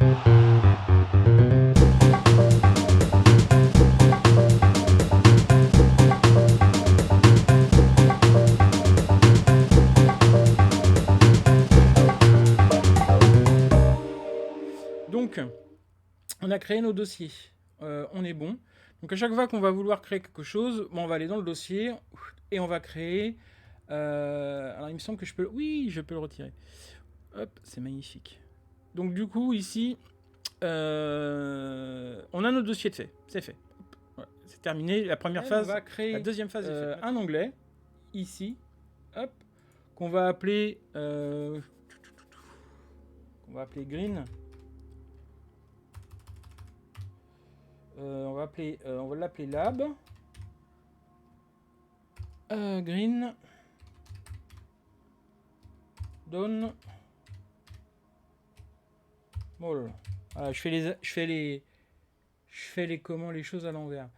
Donc, on a créé nos dossiers. On est bon. Donc à chaque fois qu'on va vouloir créer quelque chose, bon, on va aller dans le dossier et on va créer. Alors il me semble que je peux. Oui, je peux le retirer. Hop, c'est magnifique. Donc du coup ici, on a notre dossier de fait. C'est fait. Voilà, c'est terminé. La première phase. On va créer la deuxième phase un onglet ici. Hop, qu'on va appeler. Qu'on va appeler green. On va l'appeler lab. Green. Dawn. Mall. Voilà, je fais les comment les choses à l'envers.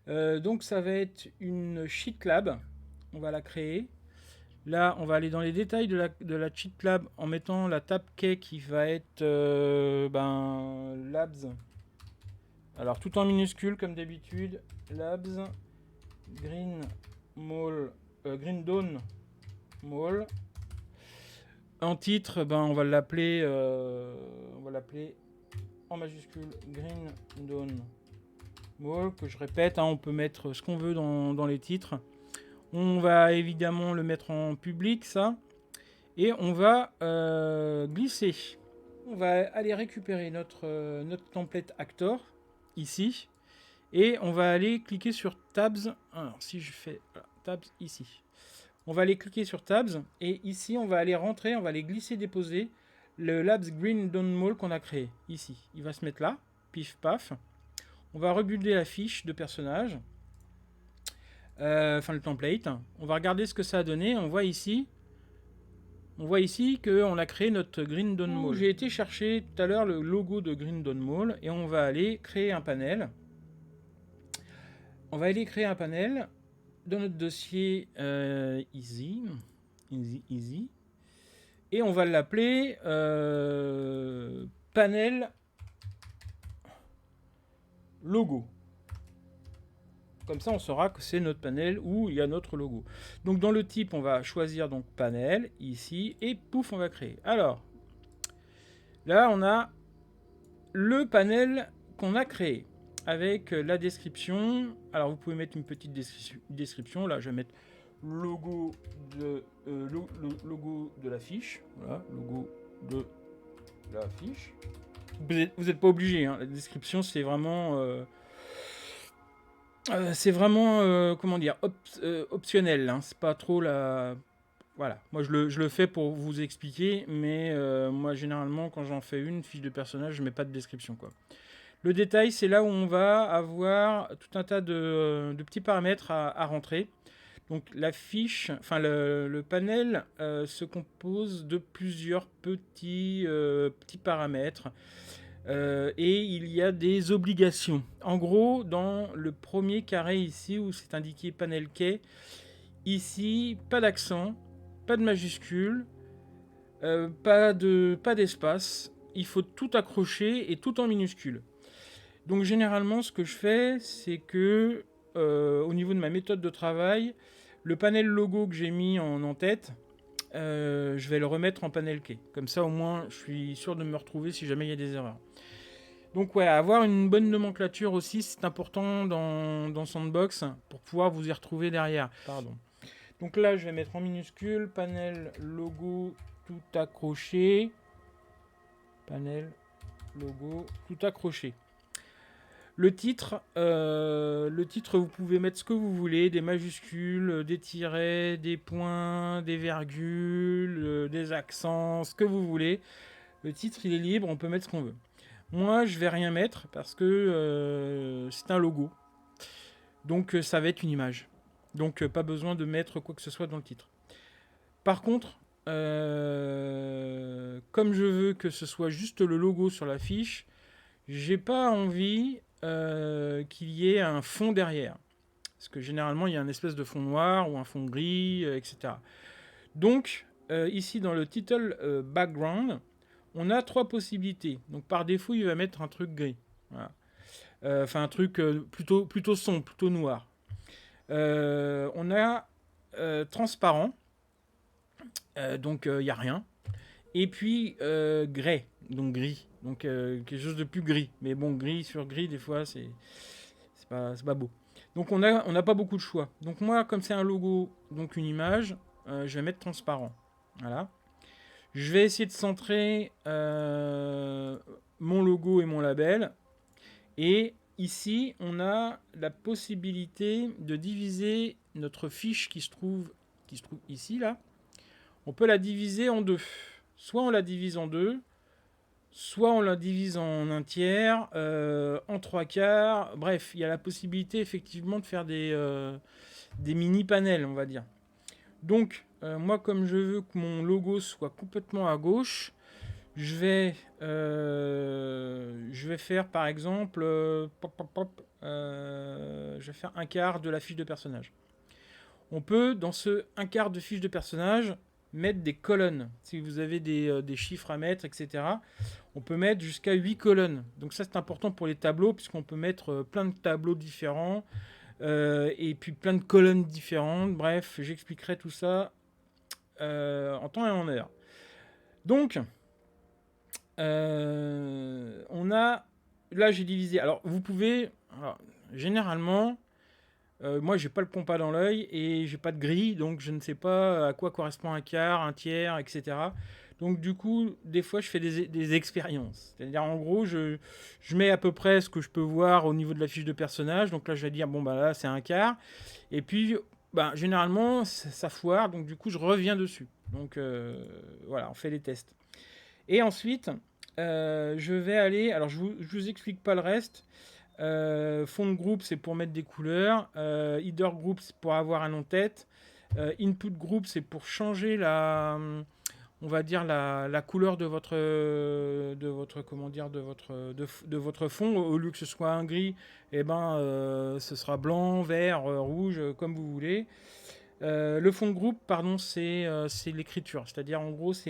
Donc ça va être une cheat lab. On va la créer. Là, on va aller dans les détails de la cheat lab en mettant la tab key qui va être labs. Alors tout en minuscule comme d'habitude. Labs green mall green dawn mall. En titre, on va l'appeler en majuscule Green Dawn Mall, que je répète, on peut mettre ce qu'on veut dans les titres. On va évidemment le mettre en public, ça. Et on va glisser. On va aller récupérer notre template Actor, ici. Et on va aller cliquer sur Tabs. Alors, si je fais Tabs ici. On va aller cliquer sur Tabs et ici on va aller rentrer, on va aller glisser déposer le Labs Green Dawn Mall qu'on a créé ici. Il va se mettre là, pif paf. On va rebuilder la fiche de personnage, le template. On va regarder ce que ça a donné. On voit ici qu'on a créé notre Green Dawn Mall. J'ai été chercher tout à l'heure le logo de Green Dawn Mall et on va aller créer un panel. On va aller créer un panel dans notre dossier easy, et on va l'appeler panel logo. Comme ça, on saura que c'est notre panel où il y a notre logo. Donc dans le type, on va choisir donc panel ici et pouf, on va créer. Alors là, on a le panel qu'on a créé avec la description. Alors vous pouvez mettre une petite description. Là, je vais mettre logo de la fiche. Voilà, logo de la fiche. Vous n'êtes pas obligé. Hein. La description, c'est vraiment, comment dire, optionnel. Hein. C'est pas trop la. Voilà. Moi, je le fais pour vous expliquer, mais moi, généralement, quand j'en fais une fiche de personnage, je mets pas de description, quoi. Le détail, c'est là où on va avoir tout un tas de petits paramètres à rentrer. Donc la fiche, enfin le panel se compose de plusieurs petits paramètres et il y a des obligations. En gros, dans le premier carré ici où c'est indiqué panel key, ici pas d'accent, pas de majuscule, pas d'espace. Il faut tout accrocher et tout en minuscule. Donc généralement, ce que je fais, c'est que au niveau de ma méthode de travail, le panel logo que j'ai mis en tête, je vais le remettre en panel key. Comme ça, au moins, je suis sûr de me retrouver si jamais il y a des erreurs. Donc ouais, avoir une bonne nomenclature aussi, c'est important dans Sandbox pour pouvoir vous y retrouver derrière. Pardon. Donc là, je vais mettre en minuscule, panel logo tout accroché. Panel logo tout accroché. Le titre, vous pouvez mettre ce que vous voulez, des majuscules, des tirets, des points, des virgules, des accents, ce que vous voulez. Le titre, il est libre, on peut mettre ce qu'on veut. Moi, je vais rien mettre parce que c'est un logo. Donc, ça va être une image. Donc, pas besoin de mettre quoi que ce soit dans le titre. Par contre, comme je veux que ce soit juste le logo sur la fiche, j'ai pas envie qu'il y ait un fond derrière. Parce que généralement, il y a un espèce de fond noir ou un fond gris, etc. Donc, ici, dans le title background, on a 3 possibilités. Donc par défaut, il va mettre un truc gris. Voilà. Enfin, un truc plutôt sombre, plutôt noir. On a transparent, donc il n'y a rien. Et puis grey, donc gris. Donc quelque chose de plus gris. Mais bon, gris sur gris, des fois, c'est pas beau. Donc on n'a pas beaucoup de choix. Donc moi, comme c'est un logo, donc une image, je vais mettre transparent. Voilà. Je vais essayer de centrer mon logo et mon label. Et ici, on a la possibilité de diviser notre fiche qui se trouve ici, là. On peut la diviser en deux. Soit on la divise en deux, soit on la divise en un tiers, en trois quarts. Bref, il y a la possibilité effectivement de faire des mini-panels, on va dire. Donc, moi, comme je veux que mon logo soit complètement à gauche, je vais faire par exemple, je vais faire un quart de la fiche de personnage. On peut, dans ce un quart de fiche de personnage, mettre des colonnes. Si vous avez des chiffres à mettre, etc., on peut mettre jusqu'à 8 colonnes. Donc ça, c'est important pour les tableaux, puisqu'on peut mettre plein de tableaux différents, et puis plein de colonnes différentes. Bref, j'expliquerai tout ça en temps et en heure. Donc, on a... Là, j'ai divisé. Alors, vous pouvez... Alors, généralement... moi, j'ai pas le compas dans l'œil et j'ai pas de grille, donc je ne sais pas à quoi correspond un quart, un tiers, etc. Donc du coup, des fois, je fais des expériences. C'est-à-dire, en gros, je mets à peu près ce que je peux voir au niveau de la fiche de personnage. Donc là, je vais dire, bon, bah là, c'est un quart. Et puis, bah, généralement, ça foire, donc du coup, je reviens dessus. Donc voilà, on fait les tests. Et ensuite, je vais aller... Alors, je vous explique pas le reste. Fond de groupe, c'est pour mettre des couleurs. Header group, c'est pour avoir un nom-tête. Input group, c'est pour changer on va dire la couleur de votre fond. Au lieu que ce soit un gris, eh ben, ce sera blanc, vert, rouge, comme vous voulez. Le fond de groupe, pardon, c'est l'écriture. C'est-à-dire, en gros, ça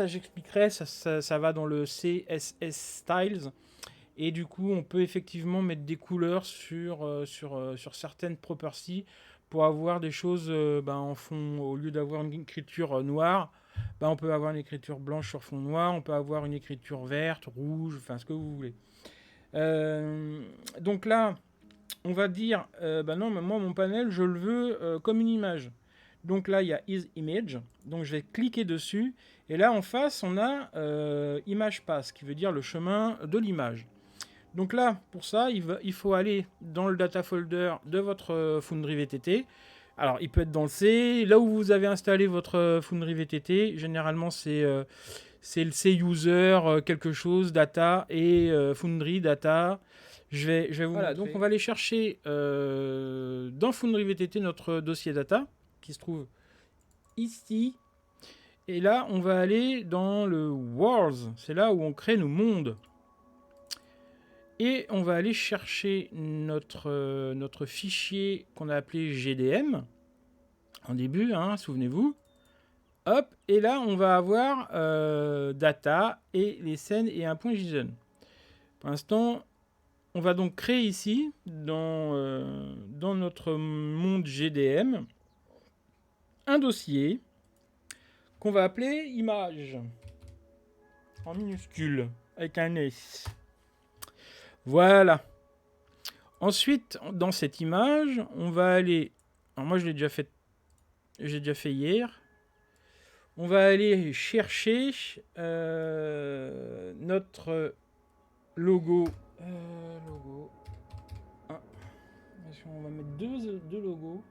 j'expliquerai, ça va dans le CSS Styles. Et du coup, on peut effectivement mettre des couleurs sur certaines properties pour avoir des choses en fond. Au lieu d'avoir une écriture noire, on peut avoir une écriture blanche sur fond noir. On peut avoir une écriture verte, rouge, enfin ce que vous voulez. Donc là, on va dire, non, mais moi, mon panel, je le veux comme une image. Donc là, il y a Is Image. Donc je vais cliquer dessus. Et là, en face, on a Image Path, qui veut dire le chemin de l'image. Donc là, pour ça, il faut aller dans le data folder de votre Foundry VTT. Alors, il peut être dans le C. Là où vous avez installé votre Foundry VTT, généralement, c'est le C user, quelque chose, data, et Foundry data. Je vais vous montrer. Donc on va aller chercher dans Foundry VTT notre dossier data, qui se trouve ici. Et là, on va aller dans le Worlds. C'est là où on crée nos mondes. Et on va aller chercher notre fichier qu'on a appelé GDM en début, hein, souvenez-vous. Hop, et là on va avoir data et les scènes et un point JSON. Pour l'instant, on va donc créer ici, dans notre monde GDM, un dossier qu'on va appeler image, en minuscule, avec un S. Voilà. Ensuite, dans cette image, on va aller... Alors moi, j'ai déjà fait hier. On va aller chercher notre logo. On va mettre deux logos.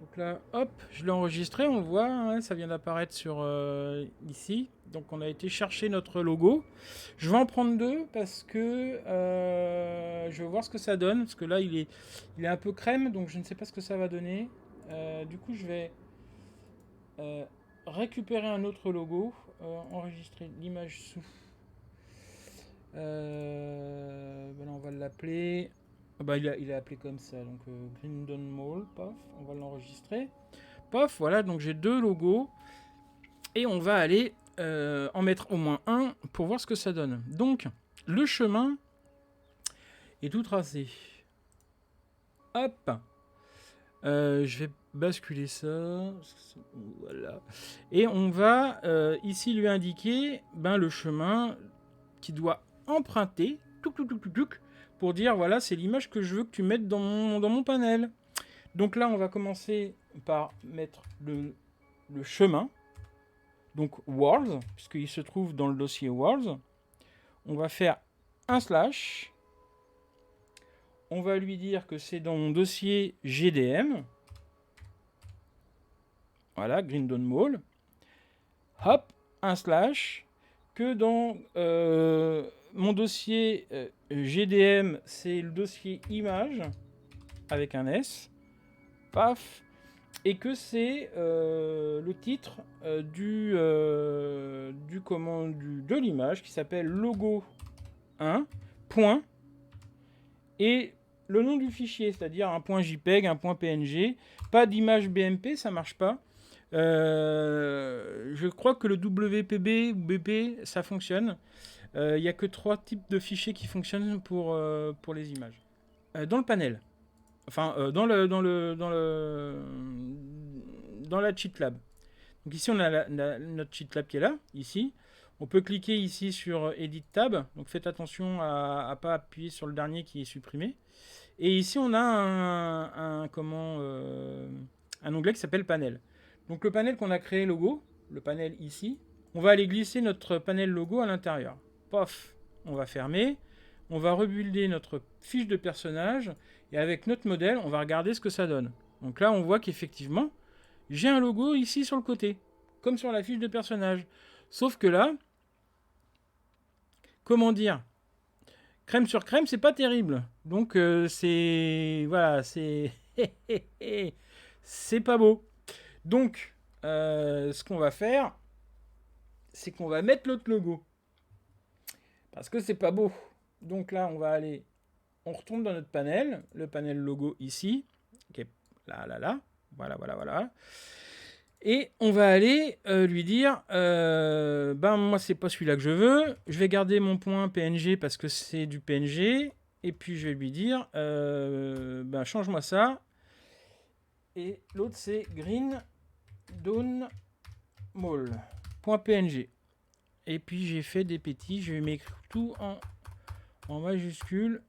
Donc là, hop, je l'ai enregistré, on le voit, hein, ça vient d'apparaître sur ici. Donc on a été chercher notre logo. Je vais en prendre deux parce que je vais voir ce que ça donne. Parce que là, il est un peu crème, donc je ne sais pas ce que ça va donner. Du coup, je vais récupérer un autre logo, enregistrer l'image sous. Là, on va l'appeler... il est appelé comme ça, donc Grindon Mall, paf, on va l'enregistrer. Paf, voilà, donc j'ai deux logos. Et on va aller en mettre au moins un pour voir ce que ça donne. Donc, le chemin est tout tracé. Hop. Je vais basculer ça. Voilà. Et on va ici lui indiquer le chemin qu'il doit emprunter. Pour dire, voilà, c'est l'image que je veux que tu mettes dans mon panel. Donc là, on va commencer par mettre le chemin. Donc Worlds, puisqu'il se trouve dans le dossier Worlds. On va faire un slash. On va lui dire que c'est dans mon dossier GDM. Voilà, Grindon Mall. Hop, un slash. Que dans mon dossier GDM, c'est le dossier image avec un S. Paf. Et que c'est le titre de l'image qui s'appelle logo 1. Point. Et le nom du fichier, c'est-à-dire un point JPEG, un point PNG, pas d'image BMP, ça marche pas. Je crois que le WPB ou BP, ça fonctionne. Il n'y a que 3 types de fichiers qui fonctionnent pour les images. Dans le panel, enfin dans la cheat lab. Donc ici on a notre cheat lab qui est là, ici. On peut cliquer ici sur Edit Tab, donc faites attention à ne pas appuyer sur le dernier qui est supprimé. Et ici on a un onglet qui s'appelle Panel. Donc le panel qu'on a créé logo, le panel ici, on va aller glisser notre panel logo à l'intérieur. Pof, on va fermer, on va rebuilder notre fiche de personnage et avec notre modèle, on va regarder ce que ça donne. Donc là on voit qu'effectivement, j'ai un logo ici sur le côté, comme sur la fiche de personnage. Sauf que là, comment dire, crème sur crème, c'est pas terrible. Donc c'est voilà, c'est c'est pas beau. Donc ce qu'on va faire, c'est qu'on va mettre l'autre logo parce que c'est pas beau. Donc là, on retourne dans notre panel, le panel logo ici, qui est là, voilà. Et on va aller lui dire, moi c'est pas celui-là que je veux, je vais garder mon point PNG parce que c'est du PNG, et puis je vais lui dire, change-moi ça. Et l'autre c'est Green Dawn Mall. .png. Et puis j'ai fait des petits, je vais m'écrire tout en majuscule.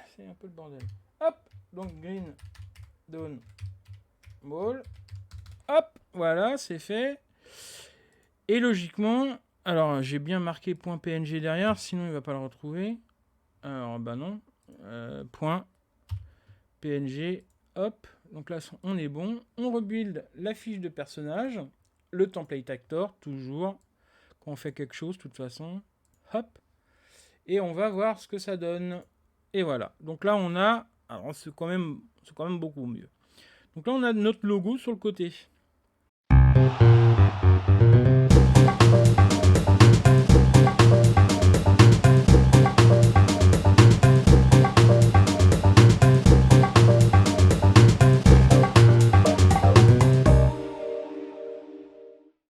C'est un peu le bordel. Hop, donc Green Dawn Mall. Hop, voilà, c'est fait. Et logiquement, alors j'ai bien marqué .png derrière, sinon il va pas le retrouver. Alors non. .png, hop. Donc là, on est bon. On rebuild la fiche de personnage, le template actor, toujours. Quand on fait quelque chose, de toute façon. Hop. Et on va voir ce que ça donne. Et voilà. Donc là, on a... Alors, c'est quand même beaucoup mieux. Donc là, on a notre logo sur le côté.